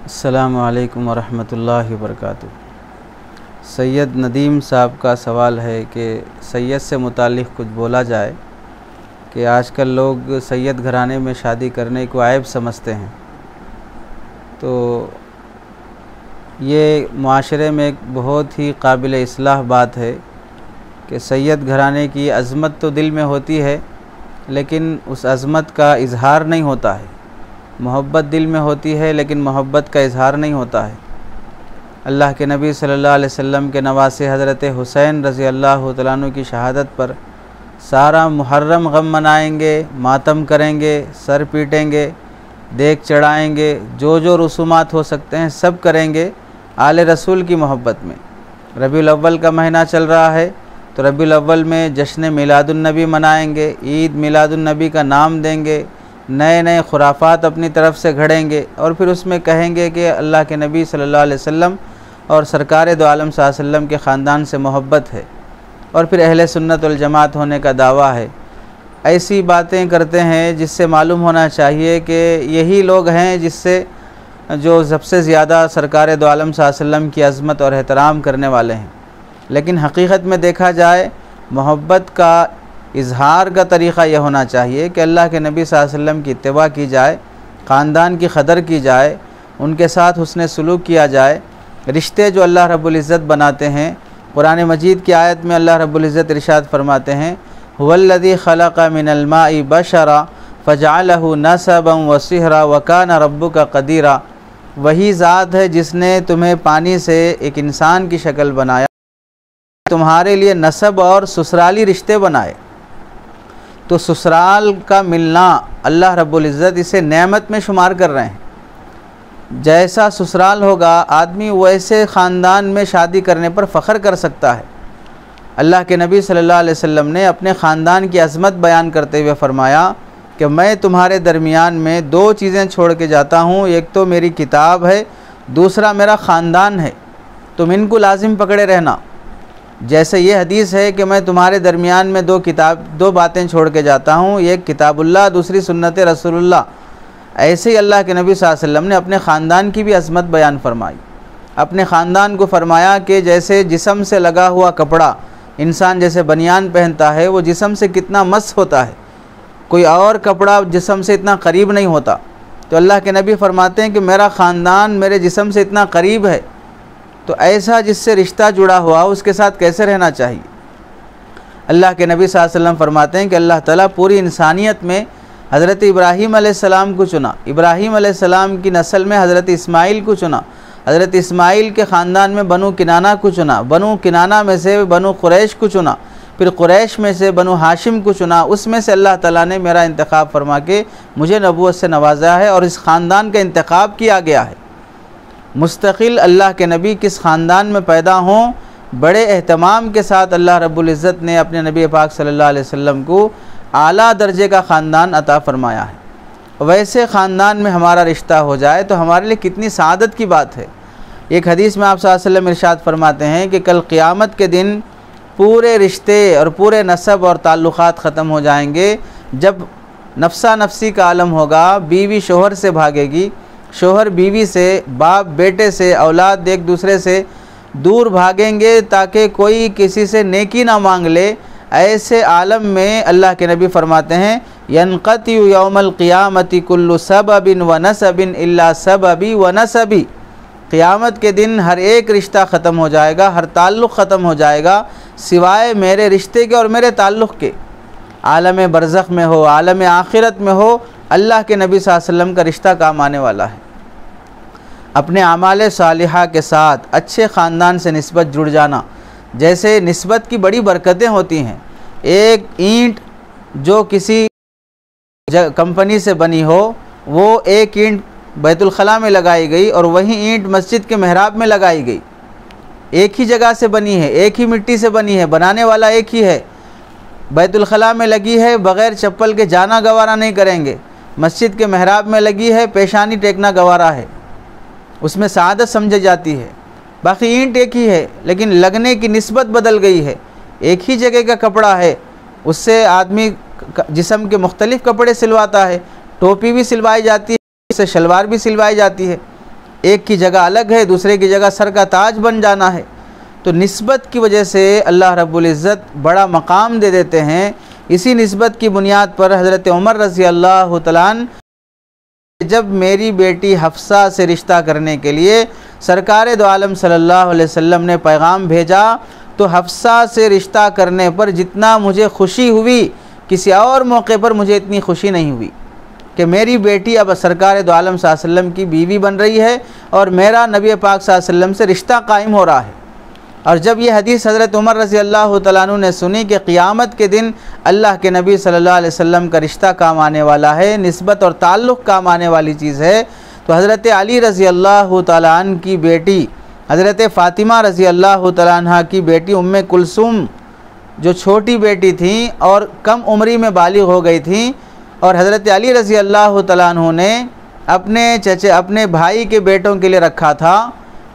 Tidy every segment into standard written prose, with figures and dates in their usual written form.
السلام علیکم ورحمۃ اللہ وبرکاتہ۔ سید ندیم صاحب کا سوال ہے کہ سید سے متعلق کچھ بولا جائے کہ آج کل لوگ سید گھرانے میں شادی کرنے کو عیب سمجھتے ہیں، تو یہ معاشرے میں ایک بہت ہی قابل اصلاح بات ہے کہ سید گھرانے کی عظمت تو دل میں ہوتی ہے لیکن اس عظمت کا اظہار نہیں ہوتا ہے۔ محبت دل میں ہوتی ہے لیکن محبت کا اظہار نہیں ہوتا ہے۔ اللہ کے نبی صلی اللہ علیہ وسلم کے نواسے حضرت حسین رضی اللہ تعالیٰ عنہ کی شہادت پر سارا محرم غم منائیں گے، ماتم کریں گے، سر پیٹیں گے، دیگ چڑھائیں گے، جو رسومات ہو سکتے ہیں سب کریں گے آل رسول کی محبت میں۔ ربیع الاول کا مہینہ چل رہا ہے تو ربیع الاول میں جشن میلاد النبی منائیں گے، عید میلاد النبی کا نام دیں گے، نئے خرافات اپنی طرف سے گھڑیں گے اور پھر اس میں کہیں گے کہ اللہ کے نبی صلی اللہ علیہ وسلم اور سرکار دو عالم صلی اللہ علیہ وسلم کے خاندان سے محبت ہے اور پھر اہل سنت والجماعت ہونے کا دعویٰ ہے۔ ایسی باتیں کرتے ہیں جس سے معلوم ہونا چاہیے کہ یہی لوگ ہیں جس سے جو سب سے زیادہ سرکار دو عالم صلی اللہ علیہ وسلم کی عظمت اور احترام کرنے والے ہیں، لیکن حقیقت میں دیکھا جائے محبت کا اظہار کا طریقہ یہ ہونا چاہیے کہ اللہ کے نبی صلی اللہ علیہ وسلم کی اتباع کی جائے، خاندان کی قدر کی جائے، ان کے ساتھ حسن سلوک کیا جائے۔ رشتے جو اللہ رب العزت بناتے ہیں، قرآن مجید کی آیت میں اللہ رب العزت ارشاد فرماتے ہیں هُوَ الَّذِي خَلَقَ مِنَ الْمَاءِ بَشَرًا فَجَعَلَهُ نَسَبًا وَصِهْرًا وَكَانَ رَبُّكَ قَدِيرًا، وہی ذات ہے جس نے تمہیں پانی سے ایک انسان کی شکل بنایا، تمہارے لیے نسب اور سسرالی رشتے بنائے۔ تو سسرال کا ملنا اللہ رب العزت اسے نعمت میں شمار کر رہے ہیں۔ جیسا سسرال ہوگا آدمی ویسے خاندان میں شادی کرنے پر فخر کر سکتا ہے۔ اللہ کے نبی صلی اللہ علیہ وسلم نے اپنے خاندان کی عظمت بیان کرتے ہوئے فرمایا کہ میں تمہارے درمیان میں دو چیزیں چھوڑ کے جاتا ہوں، ایک تو میری کتاب ہے، دوسرا میرا خاندان ہے، تم ان کو لازم پکڑے رہنا۔ جیسے یہ حدیث ہے کہ میں تمہارے درمیان میں دو باتیں چھوڑ کے جاتا ہوں، ایک کتاب اللہ، دوسری سنت رسول اللہ۔ ایسے ہی اللہ کے نبی صلی اللہ علیہ وسلم نے اپنے خاندان کی بھی عظمت بیان فرمائی۔ اپنے خاندان کو فرمایا کہ جیسے جسم سے لگا ہوا کپڑا انسان جیسے بنیان پہنتا ہے وہ جسم سے کتنا مس ہوتا ہے، کوئی اور کپڑا جسم سے اتنا قریب نہیں ہوتا، تو اللہ کے نبی فرماتے ہیں کہ میرا خاندان میرے جسم سے اتنا قریب ہے، تو ایسا جس سے رشتہ جڑا ہوا اس کے ساتھ کیسے رہنا چاہیے۔ اللہ کے نبی صلی اللہ علیہ وسلم فرماتے ہیں کہ اللہ تعالیٰ پوری انسانیت میں حضرت ابراہیم علیہ السلام کو چنا، ابراہیم علیہ السلام کی نسل میں حضرت اسماعیل کو چنا، حضرت اسماعیل کے خاندان میں بنو کنانہ کو چنا، بنو کنانہ میں سے بنو قریش کو چنا، پھر قریش میں سے بنو ہاشم کو چنا، اس میں سے اللہ تعالیٰ نے میرا انتخاب فرما کے مجھے نبوت سے نوازا ہے اور اس خاندان کا انتخاب کیا گیا ہے۔ مستقل اللہ کے نبی کس خاندان میں پیدا ہوں، بڑے اہتمام کے ساتھ اللہ رب العزت نے اپنے نبی پاک صلی اللہ علیہ وسلم کو اعلیٰ درجے کا خاندان عطا فرمایا ہے۔ ویسے خاندان میں ہمارا رشتہ ہو جائے تو ہمارے لیے کتنی سعادت کی بات ہے۔ ایک حدیث میں آپ صلی اللہ علیہ وسلم ارشاد فرماتے ہیں کہ کل قیامت کے دن پورے رشتے اور پورے نسب اور تعلقات ختم ہو جائیں گے، جب نفسا نفسی کا عالم ہوگا، بیوی شوہر سے بھاگے گی، شوہر بیوی سے، باپ بیٹے سے، اولاد ایک دوسرے سے دور بھاگیں گے تاکہ کوئی کسی سے نیکی نہ مانگ لے۔ ایسے عالم میں اللہ کے نبی فرماتے ہیں ینقطع یوم القیامت کل سبب ونسب الا سببی ونسبی، قیامت کے دن ہر ایک رشتہ ختم ہو جائے گا، ہر تعلق ختم ہو جائے گا سوائے میرے رشتے کے اور میرے تعلق کے۔ عالم برزخ میں ہو، عالم آخرت میں ہو، اللہ کے نبی صلی اللہ علیہ وسلم کا رشتہ کام آنے والا ہے۔ اپنے اعمال صالحہ کے ساتھ اچھے خاندان سے نسبت جڑ جانا، جیسے نسبت کی بڑی برکتیں ہوتی ہیں۔ ایک اینٹ جو کسی کمپنی سے بنی ہو، وہ ایک اینٹ بیت الخلاء میں لگائی گئی اور وہی اینٹ مسجد کے محراب میں لگائی گئی، ایک ہی جگہ سے بنی ہے، ایک ہی مٹی سے بنی ہے، بنانے والا ایک ہی ہے، بیت الخلاء میں لگی ہے، بغیر چپل کے جانا گوارا نہیں کریں گے، مسجد کے محراب میں لگی ہے، پیشانی ٹیکنا گوارا ہے، اس میں سعادت سمجھی جاتی ہے۔ باقی اینٹ ایک ہی ہے لیکن لگنے کی نسبت بدل گئی ہے، ایک ہی جگہ کا کپڑا ہے، اس سے آدمی جسم کے مختلف کپڑے سلواتا ہے، ٹوپی بھی سلوائی جاتی ہے، اس سے شلوار بھی سلوائی جاتی ہے، ایک کی جگہ الگ ہے، دوسرے کی جگہ سر کا تاج بن جانا ہے۔ تو نسبت کی وجہ سے اللہ رب العزت بڑا مقام دے دیتے ہیں۔ اسی نسبت کی بنیاد پر حضرت عمر رضی اللہ تعالیٰ عنہ جب میری بیٹی حفصہ سے رشتہ کرنے کے لیے سرکار دو عالم صلی اللہ علیہ وسلم نے پیغام بھیجا، تو حفصہ سے رشتہ کرنے پر جتنا مجھے خوشی ہوئی، کسی اور موقع پر مجھے اتنی خوشی نہیں ہوئی کہ میری بیٹی اب سرکار دو عالم صلی اللہ علیہ وسلم کی بیوی بن رہی ہے اور میرا نبی پاک صلی اللہ علیہ وسلم سے رشتہ قائم ہو رہا ہے۔ اور جب یہ حدیث حضرت عمر رضی اللہ تعالیٰ عنہ نے سنی کہ قیامت کے دن اللہ کے نبی صلی اللہ علیہ وسلم کا رشتہ کام آنے والا ہے، نسبت اور تعلق کام آنے والی چیز ہے، تو حضرت علی رضی اللہ تعالیٰ عنہ کی بیٹی حضرت فاطمہ رضی اللہ تعالیٰ عنہ کی بیٹی ام کلثوم جو چھوٹی بیٹی تھیں اور کم عمری میں بالغ ہو گئی تھیں، اور حضرت علی رضی اللہ تعالیٰ عنہ نے اپنے بھائی کے بیٹوں کے لیے رکھا تھا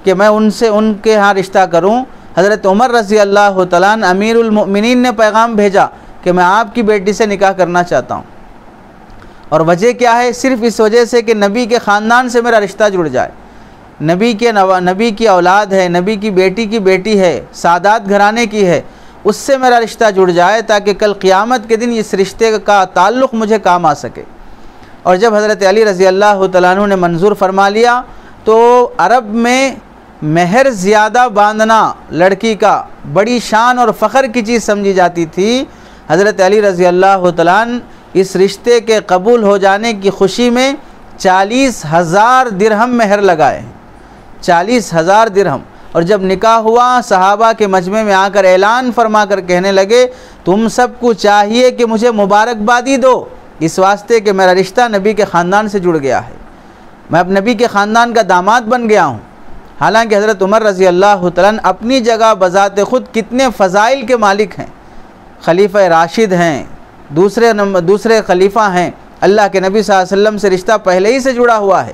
کہ میں ان کے ہاں رشتہ کروں۔ حضرت عمر رضی اللہ تعالیٰ عنہ امیر المؤمنین نے پیغام بھیجا کہ میں آپ کی بیٹی سے نکاح کرنا چاہتا ہوں، اور وجہ کیا ہے؟ صرف اس وجہ سے کہ نبی کے خاندان سے میرا رشتہ جڑ جائے، نبی کی اولاد ہے، نبی کی بیٹی ہے، سادات گھرانے کی ہے، اس سے میرا رشتہ جڑ جائے تاکہ کل قیامت کے دن اس رشتے کا تعلق مجھے کام آ سکے۔ اور جب حضرت علی رضی اللہ تعالیٰ عنہ نے منظور فرما لیا تو عرب میں مہر زیادہ باندھنا لڑکی کا بڑی شان اور فخر کی چیز سمجھی جاتی تھی۔ حضرت علی رضی اللہ تعالیٰ عنہ اس رشتے کے قبول ہو جانے کی خوشی میں 40,000 درہم مہر لگائے، 40,000 درہم۔ اور جب نکاح ہوا صحابہ کے مجمع میں آ کر اعلان فرما کر کہنے لگے تم سب کو چاہیے کہ مجھے مبارکبادی دو، اس واسطے کہ میرا رشتہ نبی کے خاندان سے جڑ گیا ہے، میں اب نبی کے خاندان کا داماد بن گیا ہوں۔ حالانکہ حضرت عمر رضی اللہ تعالیٰ عنہ اپنی جگہ بذات خود کتنے فضائل کے مالک ہیں، خلیفہ راشد ہیں، دوسرے خلیفہ ہیں، اللہ کے نبی صلی اللہ علیہ وسلم سے رشتہ پہلے ہی سے جڑا ہوا ہے،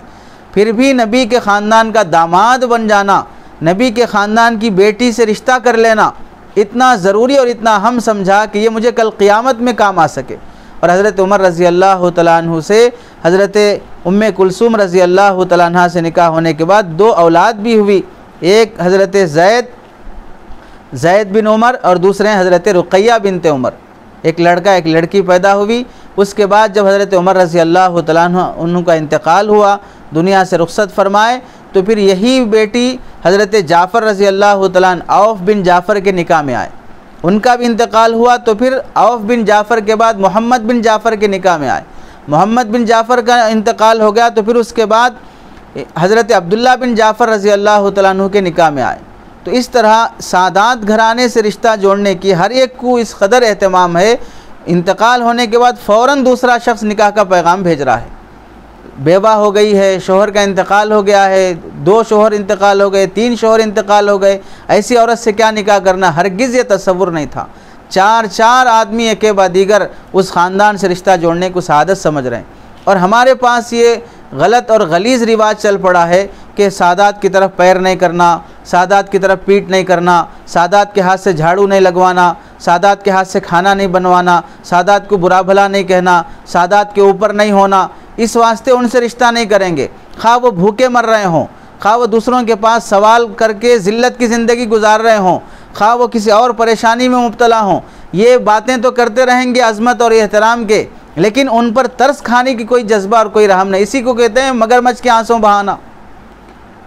پھر بھی نبی کے خاندان کا داماد بن جانا، نبی کے خاندان کی بیٹی سے رشتہ کر لینا اتنا ضروری اور اتنا اہم سمجھا کہ یہ مجھے کل قیامت میں کام آ سکے۔ اور حضرت عمر رضی اللہ تعالیٰ عنہ سے حضرت ام کلثوم رضی اللہ تعالیٰ عنہ سے نکاح ہونے کے بعد 2 اولاد بھی ہوئی، ایک حضرت زید بن عمر اور دوسرے حضرت رقیہ بنت عمر، ایک لڑکا ایک لڑکی پیدا ہوئی۔ اس کے بعد جب حضرت عمر رضی اللہ تعالیٰ عنہ کا انتقال ہوا، دنیا سے رخصت فرمائے، تو پھر یہی بیٹی حضرت جعفر رضی اللہ تعالیٰ عنہ عوف بن جعفر کے نکاح میں آئے، ان کا بھی انتقال ہوا، تو پھر عوف بن جعفر کے بعد محمد بن جعفر کے نکاح میں آئے، محمد بن جعفر کا انتقال ہو گیا، تو پھر اس کے بعد حضرت عبداللہ بن جعفر رضی اللہ تعالیٰ عنہ کے نکاح میں آئے۔ تو اس طرح سادات گھرانے سے رشتہ جوڑنے کی ہر ایک کو اس قدر اہتمام ہے، انتقال ہونے کے بعد فوراً دوسرا شخص نکاح کا پیغام بھیج رہا ہے، بیوہ ہو گئی ہے، شوہر کا انتقال ہو گیا ہے، 2 شوہر انتقال ہو گئے، 3 شوہر انتقال ہو گئے، ایسی عورت سے کیا نکاح کرنا، ہرگز یہ تصور نہیں تھا۔ 4 آدمی ایک کے بعد دیگر اس خاندان سے رشتہ جوڑنے کو سعادت سمجھ رہے ہیں، اور ہمارے پاس یہ غلط اور غلیظ رواج چل پڑا ہے کہ سادات کی طرف پیر نہیں کرنا، سادات کی طرف پیٹ نہیں کرنا، سادات کے ہاتھ سے جھاڑو نہیں لگوانا، سادات کے ہاتھ سے کھانا نہیں بنوانا، سادات کو برا بھلا نہیں کہنا، سادات کے اوپر نہیں ہونا، اس واسطے ان سے رشتہ نہیں کریں گے، خواہ وہ بھوکے مر رہے ہوں، خواہ وہ دوسروں کے پاس سوال کر کے ذلت کی زندگی گزار رہے ہوں، خواہ وہ کسی اور پریشانی میں مبتلا ہوں، یہ باتیں تو کرتے رہیں گے عظمت اور احترام کے، لیکن ان پر ترس کھانے کی کوئی جذبہ اور کوئی رحم نہیں۔ اسی کو کہتے ہیں مگرمچھ کے آنسوں بہانا،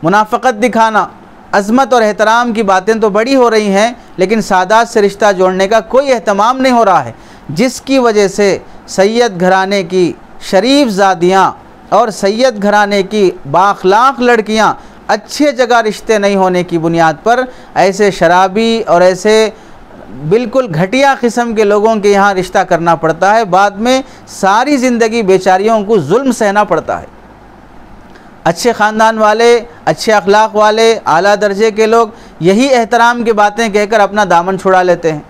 منافقت دکھانا۔ عظمت اور احترام کی باتیں تو بڑی ہو رہی ہیں، لیکن سادات سے رشتہ جوڑنے کا کوئی اہتمام نہیں ہو رہا ہے، جس کی وجہ سے سید گھرانے کی شریف زادیاں اور سید گھرانے کی بااخلاق لڑکیاں اچھے جگہ رشتے نہیں ہونے کی بنیاد پر ایسے شرابی اور ایسے بالکل گھٹیا قسم کے لوگوں کے یہاں رشتہ کرنا پڑتا ہے، بعد میں ساری زندگی بیچاریوں کو ظلم سہنا پڑتا ہے۔ اچھے خاندان والے، اچھے اخلاق والے، اعلیٰ درجے کے لوگ یہی احترام کی باتیں کہہ کر اپنا دامن چھڑا لیتے ہیں،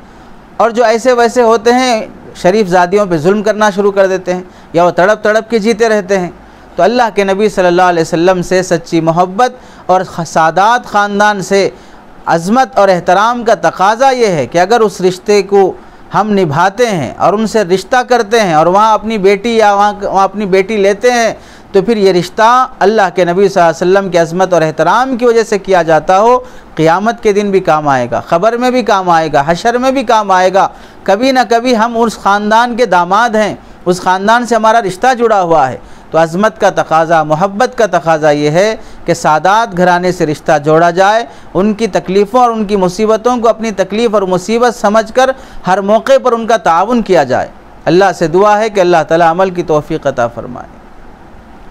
اور جو ایسے ویسے ہوتے ہیں شریف زادیوں پہ ظلم کرنا شروع کر دیتے ہیں، یا وہ تڑپ تڑپ کے جیتے رہتے ہیں۔ تو اللہ کے نبی صلی اللہ علیہ وسلم سے سچی محبت اور سادات خاندان سے عظمت اور احترام کا تقاضا یہ ہے کہ اگر اس رشتے کو ہم نبھاتے ہیں اور ان سے رشتہ کرتے ہیں اور وہاں اپنی بیٹی یا وہاں اپنی بیٹی لیتے ہیں، تو پھر یہ رشتہ اللہ کے نبی صلی اللہ علیہ وسلم کی عظمت اور احترام کی وجہ سے کیا جاتا ہو، قیامت کے دن بھی کام آئے گا، خبر میں بھی کام آئے گا، حشر میں بھی کام آئے گا۔ کبھی نہ کبھی ہم اس خاندان کے داماد ہیں، اس خاندان سے ہمارا رشتہ جڑا ہوا ہے، تو عظمت کا تقاضا، محبت کا تقاضا یہ ہے کہ سادات گھرانے سے رشتہ جوڑا جائے، ان کی تکلیفوں اور ان کی مصیبتوں کو اپنی تکلیف اور مصیبت سمجھ کر ہر موقع پر ان کا تعاون کیا جائے۔ اللہ سے دعا ہے کہ اللہ تعالی عمل کی توفیق عطا فرمائے۔